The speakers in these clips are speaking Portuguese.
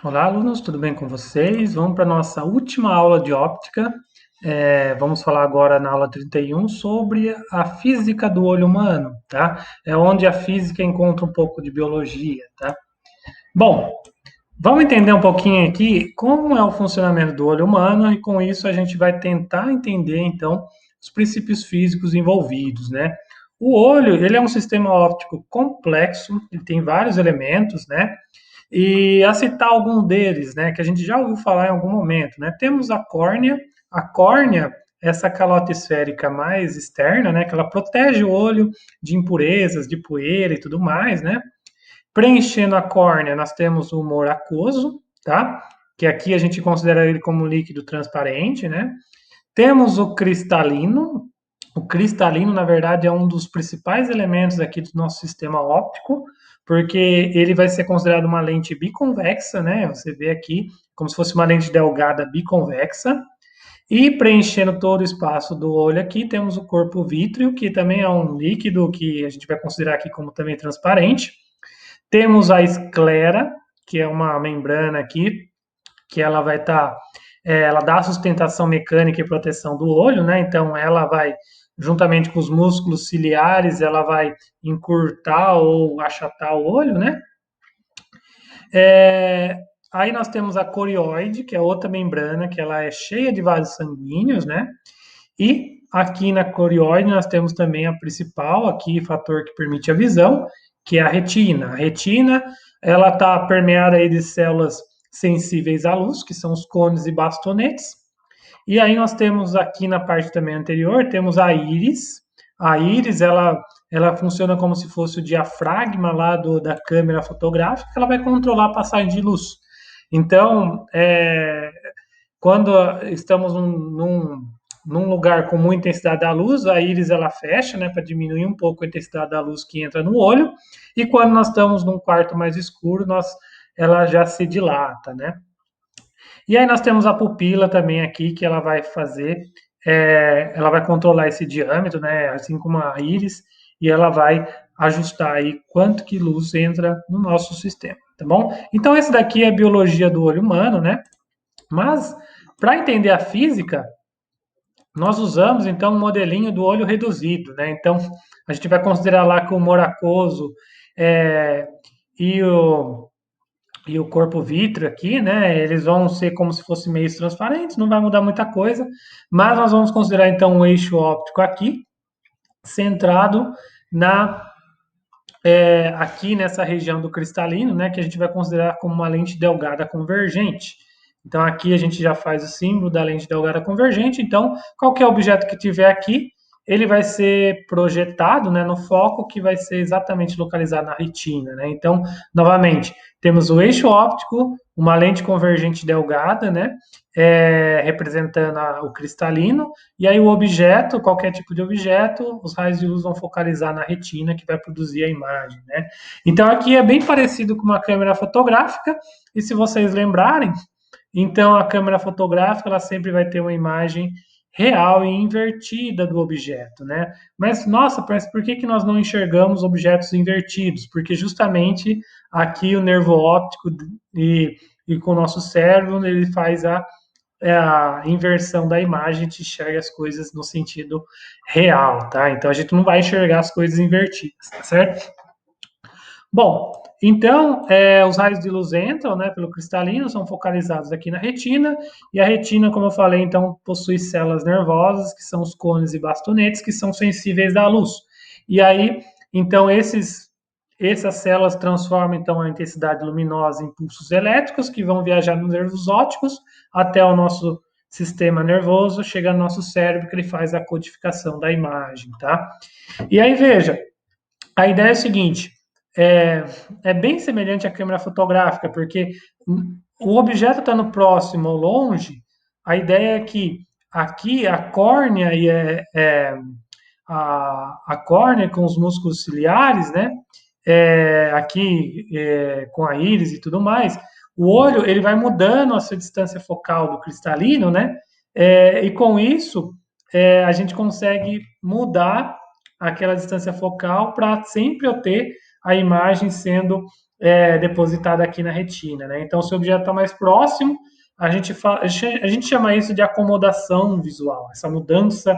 Olá, alunos, tudo bem com vocês? Vamos para a nossa última aula de óptica. Vamos falar agora na aula 31 sobre a física do olho humano, tá? É onde a física encontra um pouco de biologia, tá? Bom, vamos entender um pouquinho aqui como é o funcionamento do olho humano e com isso a gente vai tentar entender, então, os princípios físicos envolvidos, né? O olho, ele é um sistema óptico complexo, ele tem vários elementos, né? E a citar algum deles, né, que a gente já ouviu falar em algum momento, né? Temos a córnea. A córnea, essa calota esférica mais externa, né, que ela protege o olho de impurezas, de poeira e tudo mais, né? Preenchendo a córnea, nós temos o humor aquoso, tá? Que aqui a gente considera ele como líquido transparente, né? Temos o cristalino. O cristalino, na verdade, é um dos principais elementos aqui do nosso sistema óptico, porque ele vai ser considerado uma lente biconvexa, né? Você vê aqui como se fosse uma lente delgada biconvexa. E preenchendo todo o espaço do olho aqui, temos o corpo vítreo, que também é um líquido que a gente vai considerar aqui como também transparente. Temos a esclera, que é uma membrana aqui, que ela vai estar, ela dá sustentação mecânica e proteção do olho, né? Então ela vai, juntamente com os músculos ciliares, ela vai encurtar ou achatar o olho, né? É, aí nós temos a corióide, que é outra membrana, que ela é cheia de vasos sanguíneos, né? E aqui na corióide nós temos também a principal, aqui fator que permite a visão, que é a retina. A retina, ela está permeada aí de células sensíveis à luz, que são os cones e bastonetes. E aí nós temos aqui na parte também anterior, temos a íris. A íris, ela funciona como se fosse o diafragma lá da câmera fotográfica, ela vai controlar a passagem de luz. Então, quando estamos num lugar com muita intensidade da luz, a íris ela fecha, né, para diminuir um pouco a intensidade da luz que entra no olho, e quando nós estamos num quarto mais escuro, ela já se dilata, né? E aí nós temos a pupila também aqui, que ela vai fazer, ela vai controlar esse diâmetro, né, assim como a íris, e ela vai ajustar aí quanto que luz entra no nosso sistema, tá bom? Então esse daqui é a biologia do olho humano, né? Mas para entender a física, nós usamos então um modelinho do olho reduzido, né? Então a gente vai considerar lá que o humor aquoso é, e o e o corpo vítreo aqui, né? Eles vão ser como se fossem meios transparentes, não vai mudar muita coisa, mas nós vamos considerar então um eixo óptico aqui, centrado na aqui nessa região do cristalino, né? Que a gente vai considerar como uma lente delgada convergente. Então aqui a gente já faz o símbolo da lente delgada convergente. Então qualquer objeto que tiver aqui, ele vai ser projetado, né, no foco que vai ser exatamente localizado na retina, né? Então, novamente, temos o eixo óptico, uma lente convergente delgada, né, representando o cristalino, e aí o objeto, qualquer tipo de objeto, os raios de luz vão focalizar na retina que vai produzir a imagem, né? Então aqui é bem parecido com uma câmera fotográfica, e se vocês lembrarem, então, a câmera fotográfica ela sempre vai ter uma imagem real e invertida do objeto, né? Mas, nossa, parece por que que nós não enxergamos objetos invertidos? Porque justamente aqui o nervo óptico e com o nosso cérebro ele faz a inversão da imagem, a gente enxerga as coisas no sentido real, tá? Então a gente não vai enxergar as coisas invertidas, tá certo? Bom, então, os raios de luz entram, né, pelo cristalino, são focalizados aqui na retina, e a retina, como eu falei, então, possui células nervosas, que são os cones e bastonetes, que são sensíveis à luz. E aí, então, essas células transformam, então, a intensidade luminosa em pulsos elétricos, que vão viajar nos nervos ópticos até o nosso sistema nervoso, chega no nosso cérebro, que ele faz a codificação da imagem, tá? E aí, veja, a ideia é a seguinte: é, é bem semelhante à câmera fotográfica, porque o objeto estando próximo ou longe, a ideia é que aqui a córnea a córnea com os músculos ciliares, né? Aqui com a íris e tudo mais, o olho ele vai mudando a sua distância focal do cristalino, né? E com isso a gente consegue mudar aquela distância focal para sempre eu ter a imagem sendo depositada aqui na retina, né? Então, se o objeto está mais próximo, a gente chama isso de acomodação visual, essa mudança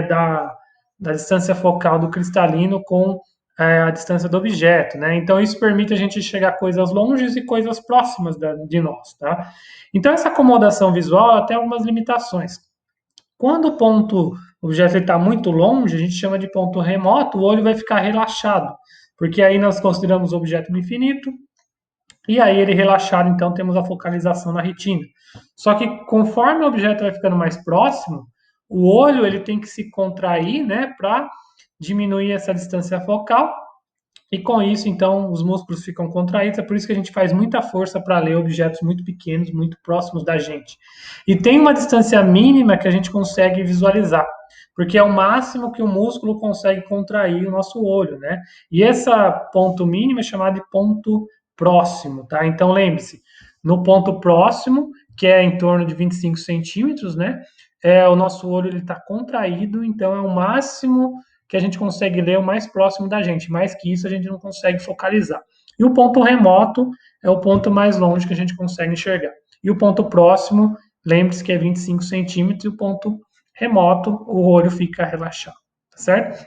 da distância focal do cristalino com a distância do objeto, né? Então, isso permite a gente enxergar coisas longes e coisas próximas de nós, tá? Então, essa acomodação visual ela tem algumas limitações. Quando o objeto está muito longe, a gente chama de ponto remoto, o olho vai ficar relaxado, porque aí nós consideramos o objeto no infinito, e aí ele relaxado, então temos a focalização na retina. Só que conforme o objeto vai ficando mais próximo, o olho ele tem que se contrair, né, para diminuir essa distância focal, e com isso, então, os músculos ficam contraídos, é por isso que a gente faz muita força para ler objetos muito pequenos, muito próximos da gente. E tem uma distância mínima que a gente consegue visualizar, porque é o máximo que o músculo consegue contrair o nosso olho, né? E esse ponto mínimo é chamado de ponto próximo, tá? Então, lembre-se, no ponto próximo, que é em torno de 25 centímetros, né? O nosso olho está contraído, então é o máximo que a gente consegue ler o mais próximo da gente. Mais que isso, a gente não consegue focalizar. E o ponto remoto é o ponto mais longe que a gente consegue enxergar. E o ponto próximo, lembre-se que é 25 centímetros, e o ponto remoto, o olho fica relaxado, tá certo?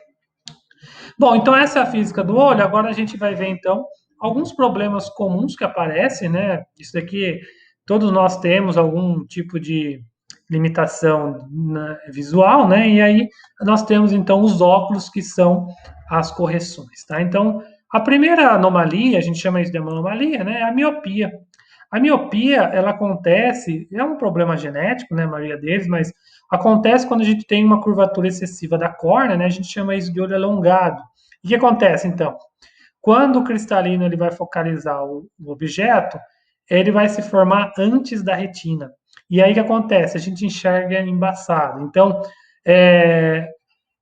Bom, então essa é a física do olho. Agora a gente vai ver, então, alguns problemas comuns que aparecem, né? Isso aqui, todos nós temos algum tipo de limitação visual, né? E aí nós temos, então, os óculos, que são as correções, tá? Então, a primeira anomalia, a gente chama isso de anomalia, né? É a miopia. A miopia, ela acontece, é um problema genético, né? A maioria deles, mas acontece quando a gente tem uma curvatura excessiva da córnea, né? A gente chama isso de olho alongado. O que acontece, então? Quando o cristalino ele vai focalizar o objeto, ele vai se formar antes da retina. E aí o que acontece? A gente enxerga embaçado. É,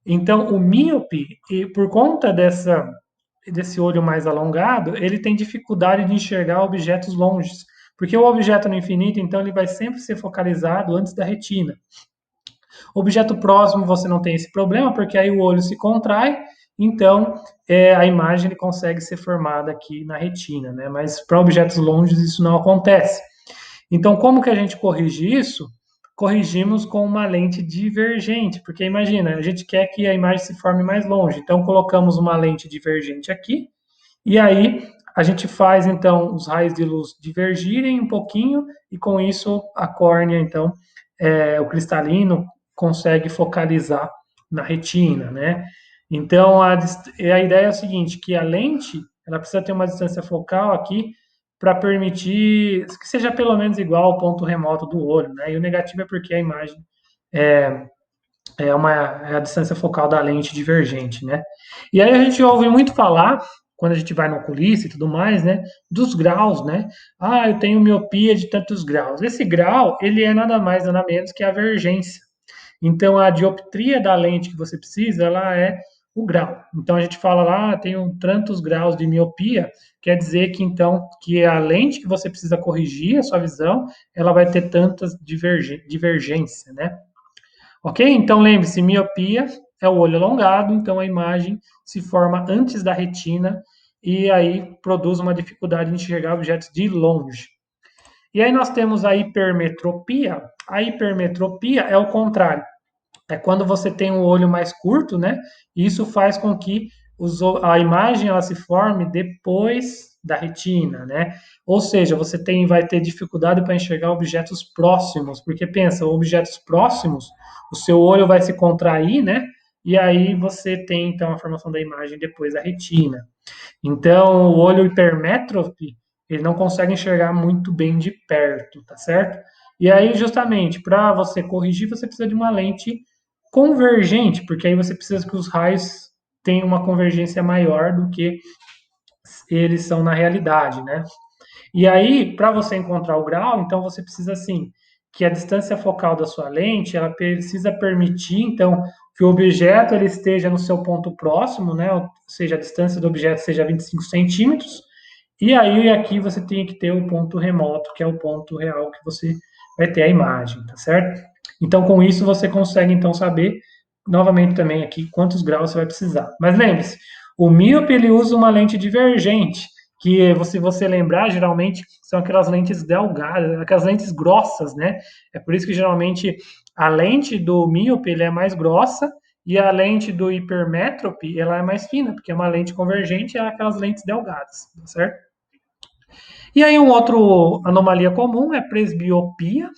então o míope, e por conta desse olho mais alongado, ele tem dificuldade de enxergar objetos longes. Porque o objeto no infinito, então, ele vai sempre ser focalizado antes da retina. Objeto próximo você não tem esse problema, porque aí o olho se contrai, então a imagem ele consegue ser formada aqui na retina, né? Mas para objetos longes isso não acontece. Então, como que a gente corrige isso? Corrigimos com uma lente divergente, porque imagina, a gente quer que a imagem se forme mais longe, então colocamos uma lente divergente aqui, e aí a gente faz então os raios de luz divergirem um pouquinho, e com isso a córnea, então, o cristalino consegue focalizar na retina, né? Então a ideia é a seguinte, que a lente ela precisa ter uma distância focal aqui para permitir que seja pelo menos igual ao ponto remoto do olho, né? E o negativo é porque a imagem é, é a distância focal da lente divergente, né? E aí a gente ouve muito falar, quando a gente vai no oculista e tudo mais, né, dos graus, né? Ah, eu tenho miopia de tantos graus. Esse grau, ele é nada mais, nada menos que a vergência. Então, a dioptria da lente que você precisa, ela é o grau. Então, a gente fala lá, tenho tantos graus de miopia, quer dizer que, então, que a lente que você precisa corrigir a sua visão, ela vai ter tantas divergência, né? Ok? Então lembre-se, miopia é o olho alongado, então a imagem se forma antes da retina e aí produz uma dificuldade de enxergar objetos de longe. E aí nós temos a hipermetropia. A hipermetropia é o contrário. É quando você tem um olho mais curto, né? E isso faz com que a imagem ela se forme depois da retina, né? Ou seja, vai ter dificuldade para enxergar objetos próximos, porque pensa, objetos próximos, o seu olho vai se contrair, né? E aí você tem então a formação da imagem depois da retina. Então, o olho hipermétrope, ele não consegue enxergar muito bem de perto, tá certo? E aí, justamente, para você corrigir, você precisa de uma lente convergente, porque aí você precisa que os raios tenham uma convergência maior do que eles são na realidade, né? E aí, para você encontrar o grau, então você precisa assim que a distância focal da sua lente, ela precisa permitir então que o objeto ele esteja no seu ponto próximo, né? Ou seja, a distância do objeto seja 25 centímetros. E aí aqui você tem que ter o ponto remoto, que é o ponto real que você vai ter a imagem, tá certo? Então com isso você consegue então saber novamente também aqui quantos graus você vai precisar. Mas lembre-se, o míope ele usa uma lente divergente. que se você lembrar, geralmente são aquelas lentes delgadas, aquelas lentes grossas, né? É por isso que geralmente a lente do míope ele é mais grossa e a lente do hipermétrope ela é mais fina, porque é uma lente convergente e é aquelas lentes delgadas, tá certo? E aí um outro anomalia comum é presbiopia.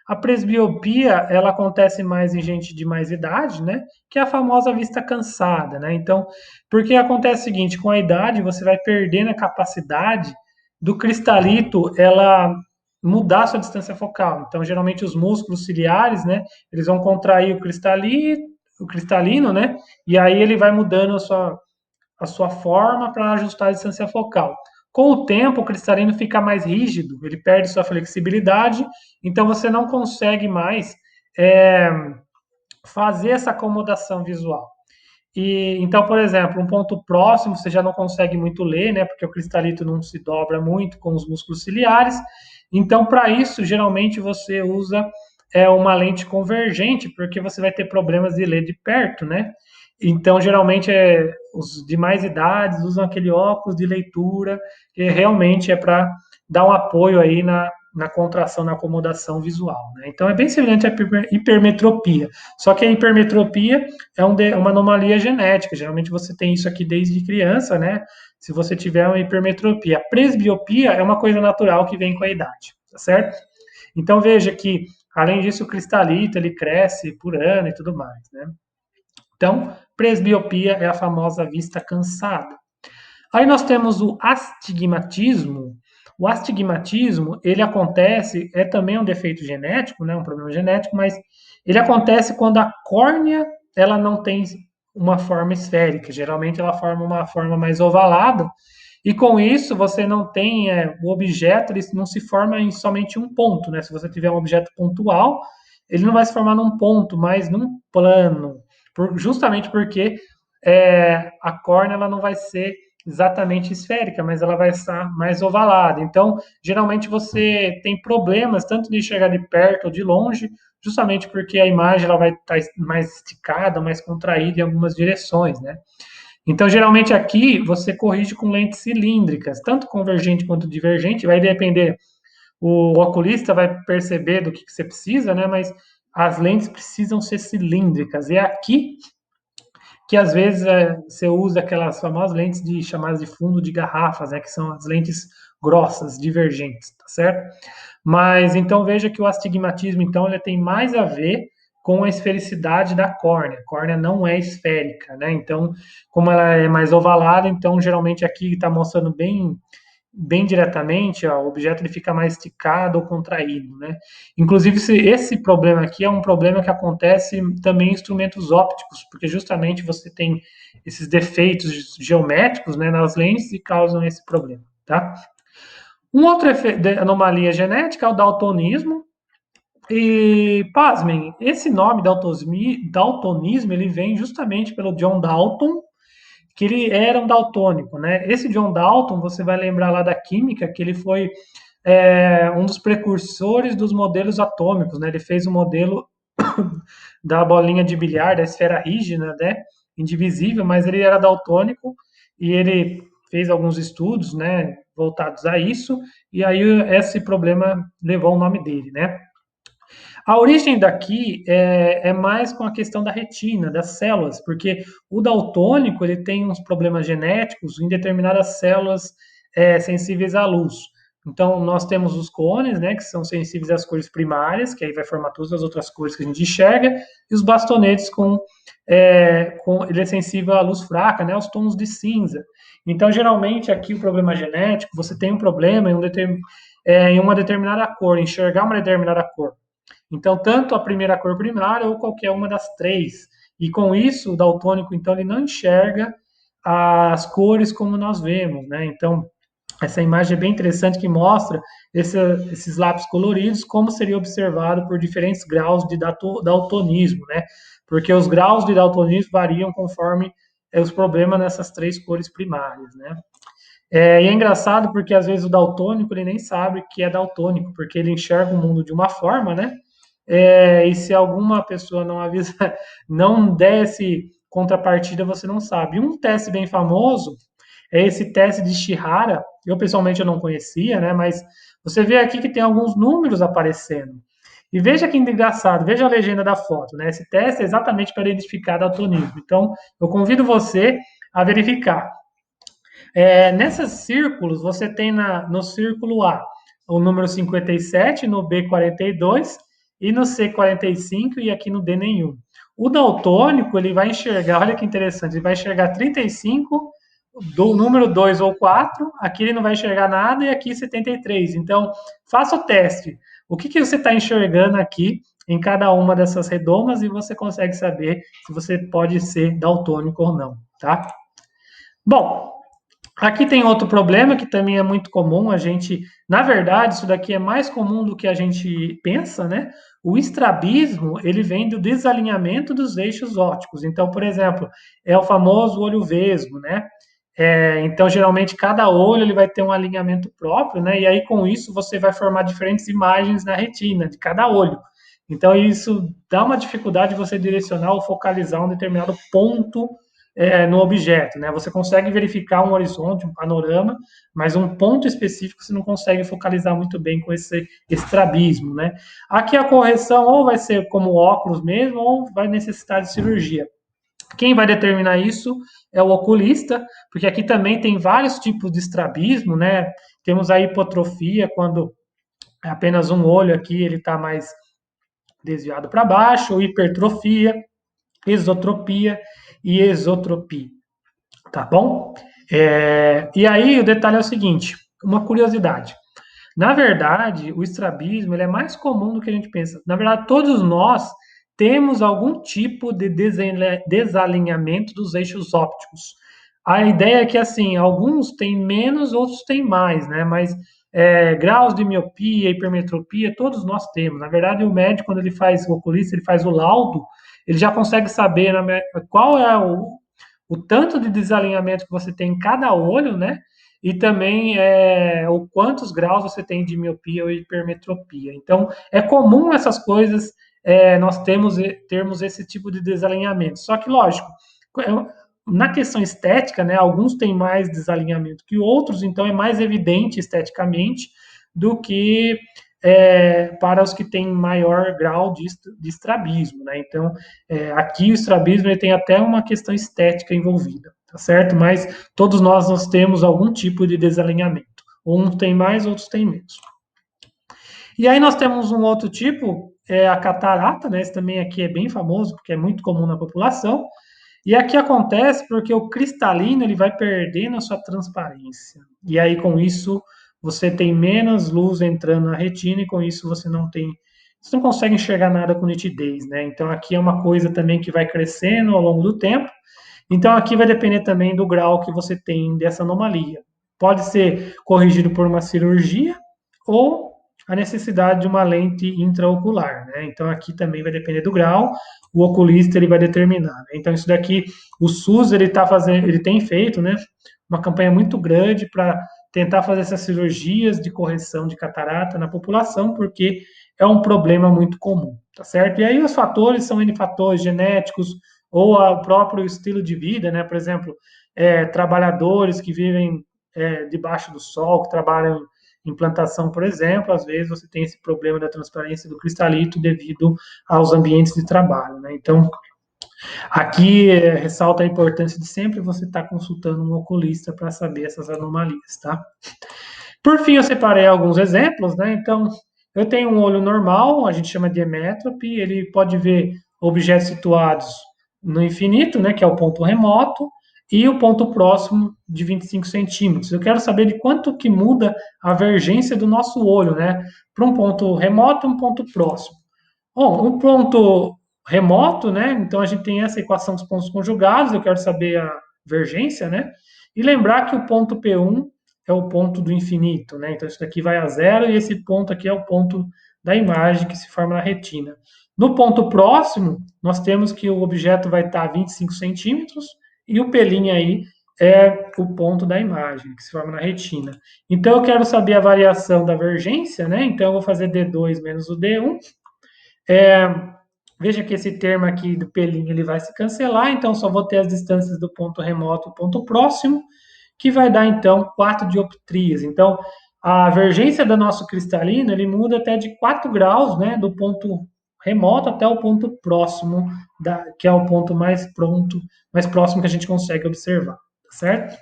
A presbiopia, ela acontece mais em gente de mais idade, né? Que é a famosa vista cansada, né? Então, porque acontece o seguinte, com a idade você vai perdendo a capacidade do cristalito, ela mudar sua distância focal. Então, geralmente os músculos ciliares, né? Eles vão contrair o cristalino, né? E aí ele vai mudando a sua forma para ajustar a distância focal. Com o tempo, o cristalino fica mais rígido, ele perde sua flexibilidade, então você não consegue mais é, fazer essa acomodação visual. E então, por exemplo, um ponto próximo você já não consegue muito ler, né? Porque o cristalito não se dobra muito com os músculos ciliares. Então, para isso, geralmente você usa uma lente convergente, porque você vai ter problemas de ler de perto, né? Então, geralmente, os de mais idades usam aquele óculos de leitura, que realmente é para dar um apoio aí na contração, na acomodação visual. Né? Então, é bem semelhante à hipermetropia. Só que a hipermetropia uma anomalia genética. Geralmente você tem isso aqui desde criança, né? Se você tiver uma hipermetropia. A presbiopia é uma coisa natural que vem com a idade, tá certo? Então, veja que, além disso, o cristalito ele cresce por ano e tudo mais, né? Então, presbiopia é a famosa vista cansada. Aí nós temos o astigmatismo. O astigmatismo, ele acontece, é também um defeito genético, né, um problema genético, mas ele acontece quando a córnea ela não tem uma forma esférica. Geralmente ela forma uma forma mais ovalada, e com isso você não tem o objeto, ele não se forma em somente um ponto, né? Se você tiver um objeto pontual, ele não vai se formar num ponto, mas num plano, justamente porque a córnea ela não vai ser exatamente esférica, mas ela vai estar mais ovalada. Então, geralmente você tem problemas tanto de enxergar de perto ou de longe, justamente porque a imagem ela vai estar mais esticada, mais contraída em algumas direções, né? Então, geralmente aqui você corrige com lentes cilíndricas, tanto convergente quanto divergente, vai depender, o oculista vai perceber do que você precisa, né? Mas as lentes precisam ser cilíndricas. E é aqui que às vezes você usa aquelas famosas lentes chamadas de fundo de garrafas, né? Que são as lentes grossas, divergentes, tá certo? Mas então veja que o astigmatismo, então, ele tem mais a ver com a esfericidade da córnea. A córnea não é esférica, né? Então, como ela é mais ovalada, então geralmente aqui está mostrando bem diretamente, ó, o objeto ele fica mais esticado ou contraído, né? Inclusive, esse problema aqui é um problema que acontece também em instrumentos ópticos, porque justamente você tem esses defeitos geométricos, né, nas lentes e causam esse problema, tá? Um outro anomalia genética é o daltonismo. E, pasmem, esse nome daltonismo, ele vem justamente pelo John Dalton, que ele era um daltônico, né? Esse John Dalton, você vai lembrar lá da química, que ele foi um dos precursores dos modelos atômicos, né? Ele fez o modelo da bolinha de bilhar, da esfera rígida, né? Indivisível, mas ele era daltônico e ele fez alguns estudos, né? Voltados a isso, e aí esse problema levou o nome dele, né? A origem daqui é mais com a questão da retina, das células, porque o daltônico ele tem uns problemas genéticos em determinadas células sensíveis à luz. Então, nós temos os cones, né, que são sensíveis às cores primárias, que aí vai formar todas as outras cores que a gente enxerga, e os bastonetes ele é sensível à luz fraca, né, aos tons de cinza. Então, geralmente, aqui o problema genético, você tem um problema em uma determinada cor, enxergar uma determinada cor. Então, tanto a primeira cor primária ou qualquer uma das três. E com isso, o daltônico, então, ele não enxerga as cores como nós vemos, né? Então, essa imagem é bem interessante que mostra esses lápis coloridos, como seria observado por diferentes graus de daltonismo, né? Porque os graus de daltonismo variam conforme os problemas nessas três cores primárias, né? E é engraçado porque às vezes o daltônico ele nem sabe que é daltônico, porque ele enxerga o mundo de uma forma, né? E se alguma pessoa não avisa, não der esse contrapartida, você não sabe. Um teste bem famoso é esse teste de Shihara, Eu, pessoalmente, eu não conhecia, né? Mas você vê aqui que tem alguns números aparecendo. E veja que engraçado, veja a legenda da foto, né? Esse teste é exatamente para identificar daltonismo. Então, eu convido você a verificar. Nesses círculos, você tem no círculo A o número 57, no B 42 e no C 45 e aqui no D nenhum. O daltônico, ele vai enxergar, olha que interessante, ele vai enxergar 35 do número 2 ou 4, aqui ele não vai enxergar nada e aqui 73. Então, faça o teste. O que você está enxergando aqui em cada uma dessas redomas e você consegue saber se você pode ser daltônico ou não, tá? Bom, aqui tem outro problema que também é muito comum. Na verdade, isso daqui é mais comum do que a gente pensa, né? O estrabismo, ele vem do desalinhamento dos eixos ópticos. Então, por exemplo, é o famoso olho vesgo, né? Então, geralmente, cada olho ele vai ter um alinhamento próprio, né? E aí, com isso, você vai formar diferentes imagens na retina de cada olho. Então, isso dá uma dificuldade de você direcionar ou focalizar um determinado ponto no objeto, né? Você consegue verificar um horizonte, um panorama, mas um ponto específico você não consegue focalizar muito bem com esse estrabismo, né? Aqui a correção ou vai ser como óculos mesmo, ou vai necessitar de cirurgia. Quem vai determinar isso é o oculista, porque aqui também tem vários tipos de estrabismo, né? Temos a hipotrofia, quando é apenas um olho aqui, ele está mais desviado para baixo, ou hipertrofia, esotropia e exotropia. Tá bom? E aí o detalhe é o seguinte, uma curiosidade. Na verdade, o estrabismo ele é mais comum do que a gente pensa. Na verdade, todos nós temos algum tipo de desalinhamento dos eixos ópticos. A ideia é que, assim, alguns têm menos, outros têm mais, né? Mas graus de miopia, hipermetropia, todos nós temos. Na verdade, o médico, quando ele faz, o oculista, ele faz o laudo, ele já consegue saber qual é o tanto de desalinhamento que você tem em cada olho, né? E também o quantos graus você tem de miopia ou hipermetropia. Então, é comum essas coisas, nós termos esse tipo de desalinhamento. Só que, lógico, na questão estética, né, alguns têm mais desalinhamento que outros, então é mais evidente esteticamente do que para os que têm maior grau de estrabismo, né? Então, aqui o estrabismo ele tem até uma questão estética envolvida, tá certo? Mas todos nós temos algum tipo de desalinhamento. Uns têm mais, outros têm menos. E aí nós temos um outro tipo, a catarata, né? Esse também aqui é bem famoso, porque é muito comum na população. E aqui acontece porque o cristalino ele vai perdendo a sua transparência. E aí, com isso, você tem menos luz entrando na retina e com isso você não consegue enxergar nada com nitidez, né? Então aqui é uma coisa também que vai crescendo ao longo do tempo. Então aqui vai depender também do grau que você tem dessa anomalia. Pode ser corrigido por uma cirurgia ou a necessidade de uma lente intraocular, né? Então aqui também vai depender do grau, o oculista ele vai determinar, né? Então isso daqui o SUS ele tem feito, né, uma campanha muito grande para tentar fazer essas cirurgias de correção de catarata na população, porque é um problema muito comum, tá certo? E aí os fatores são N fatores genéticos ou o próprio estilo de vida, né? Por exemplo, trabalhadores que vivem debaixo do sol, que trabalham em plantação, por exemplo, às vezes você tem esse problema da transparência do cristalito devido aos ambientes de trabalho, né? Então, aqui ressalta a importância de sempre você estar consultando um oculista para saber essas anomalias, tá? Por fim, eu separei alguns exemplos, né? Então, eu tenho um olho normal, a gente chama de emétrope, ele pode ver objetos situados no infinito, né, que é o ponto remoto, e o ponto próximo de 25 centímetros. Eu quero saber de quanto que muda a vergência do nosso olho, né, para um ponto remoto e um ponto próximo. Bom, um ponto remoto, né, então a gente tem essa equação dos pontos conjugados, eu quero saber a vergência, né, e lembrar que o ponto P1 é o ponto do infinito, né? Então isso daqui vai a zero e esse ponto aqui é o ponto da imagem que se forma na retina. No ponto próximo, nós temos que o objeto vai estar a 25 centímetros e o pelinho aí é o ponto da imagem que se forma na retina. Então eu quero saber a variação da vergência, né? Então eu vou fazer D2 menos o D1. É, Veja que esse termo aqui do pelinho ele vai se cancelar, então só vou ter as distâncias do ponto remoto e ponto próximo. que vai dar, então, 4 dioptrias. Então, a divergência do nosso cristalino, ele muda até de 4 graus, né, do ponto remoto até o ponto próximo, que é o ponto mais próximo que a gente consegue observar, tá certo?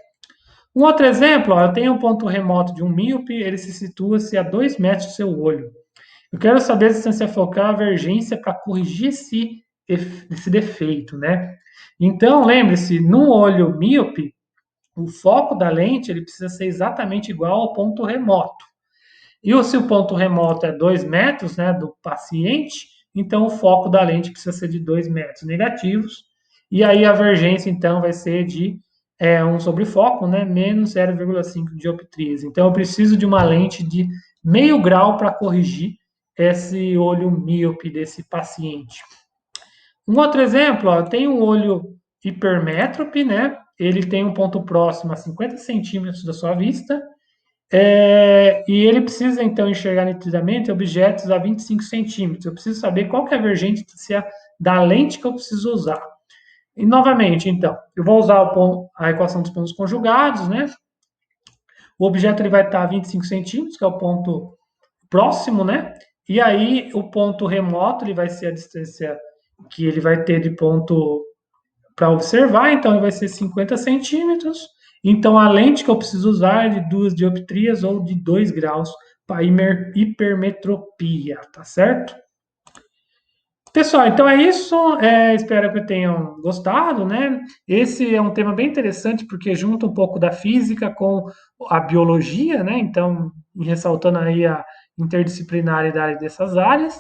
Um outro exemplo, ó, eu tenho um ponto remoto de um míope, ele se situa-se a 2 metros do seu olho. Eu quero saber a distância focal, a divergência para corrigir esse defeito, né? Então, lembre-se, no olho míope, o foco da lente ele precisa ser exatamente igual ao ponto remoto. E se o ponto remoto é 2 metros, né, do paciente, então o foco da lente precisa ser de 2 metros negativos. E aí a divergência, então, vai ser de 1 sobre foco, né, menos 0,5 dioptrias. Então eu preciso de uma lente de meio grau para corrigir esse olho míope desse paciente. Um outro exemplo, ó, tem um olho hipermétrope, né? Ele tem um ponto próximo a 50 centímetros da sua vista, e ele precisa, então, enxergar nitidamente objetos a 25 centímetros. Eu preciso saber qual que é a divergência da lente que eu preciso usar. E, novamente, então, eu vou usar a equação dos pontos conjugados, né? O objeto ele vai estar a 25 centímetros, que é o ponto próximo, né? E aí, o ponto remoto ele vai ser a distância que ele vai ter de ponto para observar, então ele vai ser 50 centímetros. Então a lente que eu preciso usar é de 2 dioptrias ou de 2 graus para hipermetropia, tá certo? Pessoal, então é isso. Espero que tenham gostado, né? Esse é um tema bem interessante porque junta um pouco da física com a biologia, né? Então, ressaltando aí a interdisciplinaridade dessas áreas.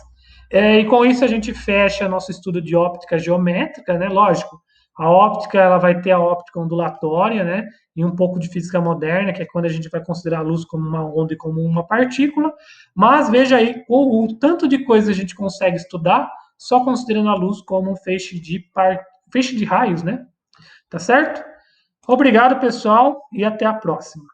E com isso a gente fecha nosso estudo de óptica geométrica, né? Lógico, a óptica ela vai ter a óptica ondulatória, né? E um pouco de física moderna, que é quando a gente vai considerar a luz como uma onda e como uma partícula. Mas veja aí o tanto de coisa a gente consegue estudar só considerando a luz como um feixe de raios, né? Tá certo? Obrigado, pessoal, e até a próxima.